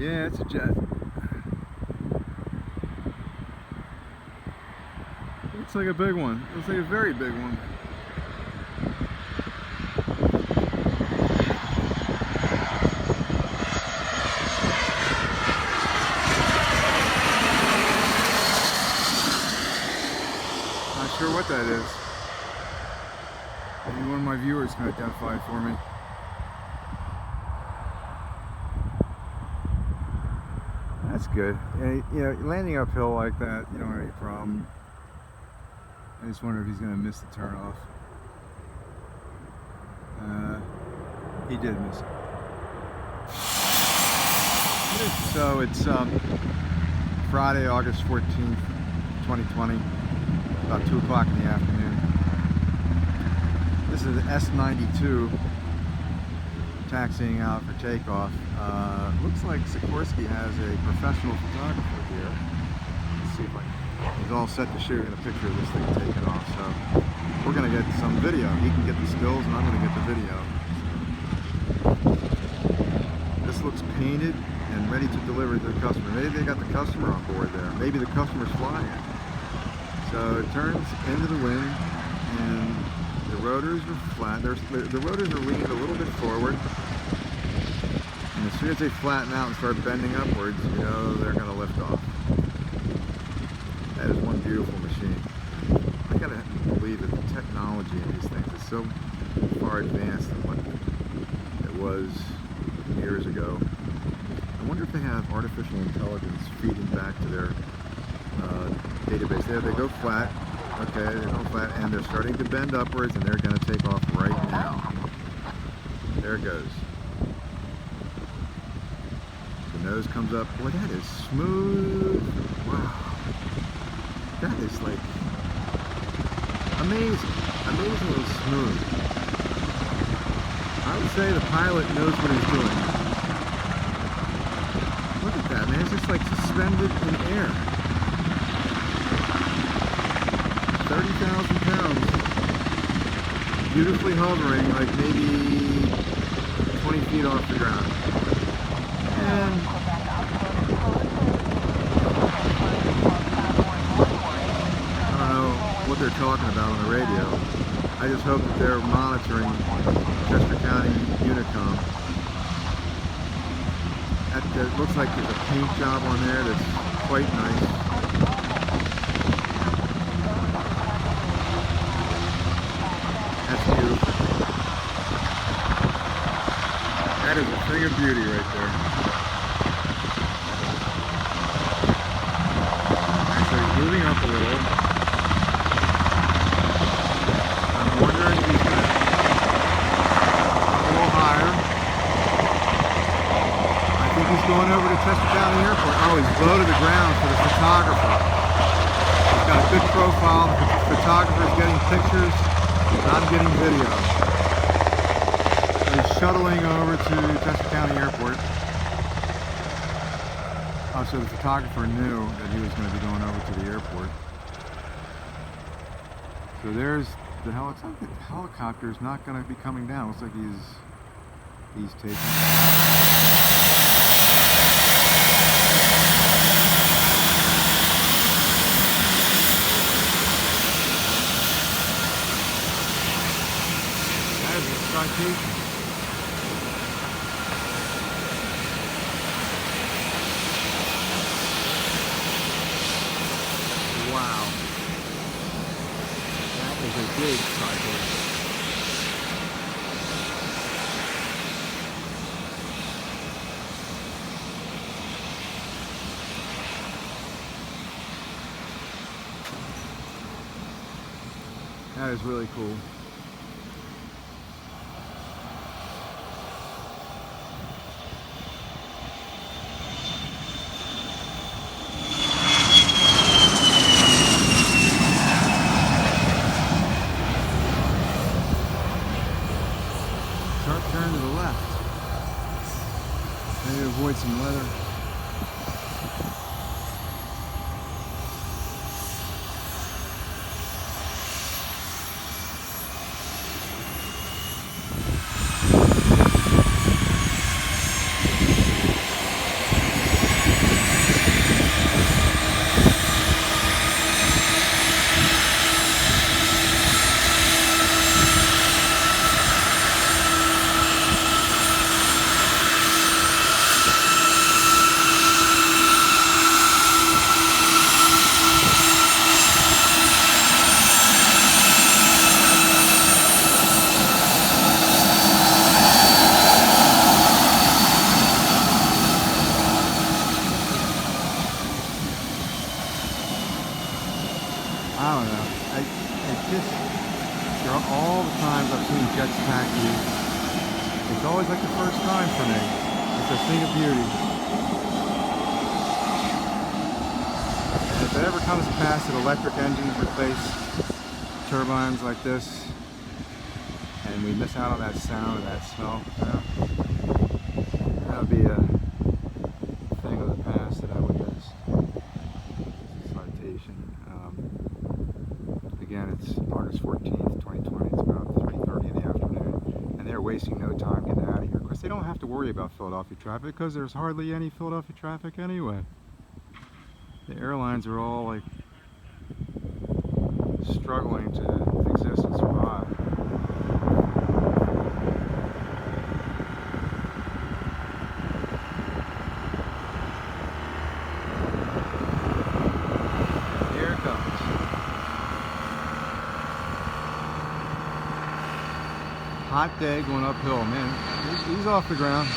Yeah, it's a jet. Looks like a big one. Looks like a very big one. Not sure what that is. Maybe one of my viewers can identify it for me. That's good. And, you know, landing uphill like that, you don't have any problem. I just wonder if he's going to miss the turnoff. He did miss it. So it's Friday, August 14th, 2020, about 2 o'clock in the afternoon. This is S92 taxiing out for takeoff. Looks like Sikorsky has a professional photographer here. Let's see if he's all set to shoot in a picture of this thing taking off. So we're going to get some video. He can get the stills and I'm going to get the video. This looks painted and ready to deliver to the customer. Maybe they got the customer on board there. Maybe the customer's flying it. So it turns into the wind and the rotors are flat. The rotors are leaned a little bit forward. And as soon as they flatten out and start bending upwards, you know they're going to lift off. That is one beautiful machine. I gotta believe that the technology in these things is so far advanced than what it was years ago. I wonder if they have artificial intelligence feeding back to their database. There, they go flat. Okay, they go flat, and they're starting to bend upwards, and they're going to take off right now. There it goes. The nose comes up. Boy, that is smooth. Wow. That is like amazing. Amazingly smooth. I would say the pilot knows what he's doing. Look at that, man. It's just like suspended in air. 30,000 pounds. Beautifully hovering, like maybe 20 feet off the ground. And I don't know what they're talking about on the radio. I just hope that they're monitoring Chester County Unicom. It looks like there's a paint job on there that's quite nice. That's beautiful. That is a thing of beauty right there. Actually moving up a little. I'm wondering if he's going to a little higher. I think he's going over to Cessna County Airport. Oh, he's low to the ground for the photographer. He's got a good profile. The photographer's getting pictures. I'm getting video. He's shuttling over to Cessna County Airport. Oh, so the photographer knew that he was going to be going over to the airport. So there's the helicopter. The helicopter's not going to be coming down. Looks like he's taking. Citation. Wow. That is a big citation. That is really cool. Sharp turn to the left. Maybe avoid some weather. It's always like the first time for me. It's a thing of beauty. And if it ever comes to pass that electric engines replace turbines like this, and we miss out on that sound and that smell, that would be a thing of the past that I would miss. Citation. Again, it's August 14th, 2020. It's about 3:30 in the afternoon, and they're wasting no time getting out of here. Of course, they don't have to worry about Philadelphia traffic because there's hardly any Philadelphia traffic anyway. The airlines are all like struggling to exist and survive. Here it comes. Hot day going uphill, man. He's off the ground.